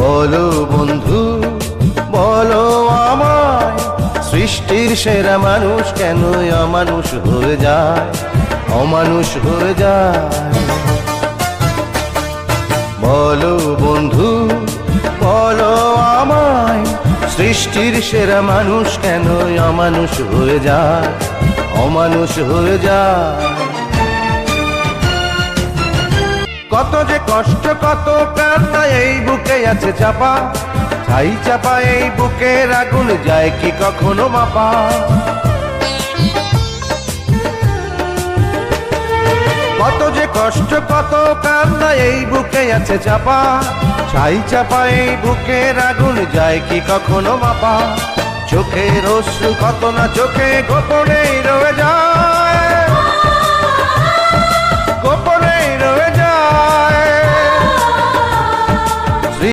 বলো বন্ধু বলো আমায়, সৃষ্টির সেরা মানুষ কেন অমানুষ হয়ে যায়, অমানুষ হয়ে যায়। বলো বন্ধু বলো আমায়, সৃষ্টির সেরা মানুষ কেন অমানুষ হয়ে যায়, অমানুষ হয়ে যায়। কত যে কষ্ট কত কান্না এই বুকে আছে চাপা, ছাই চাপা এই বুকের আগুন যায় কি কখনো মাপা। কত যে কষ্ট কত কান্না এই বুকে আছে চাপা, ছাই চাপা এই বুকের আগুন যায় কি কখনো মাপা। চোখের অশ্রু কত না চোখে গোপনে রয়ে যায়,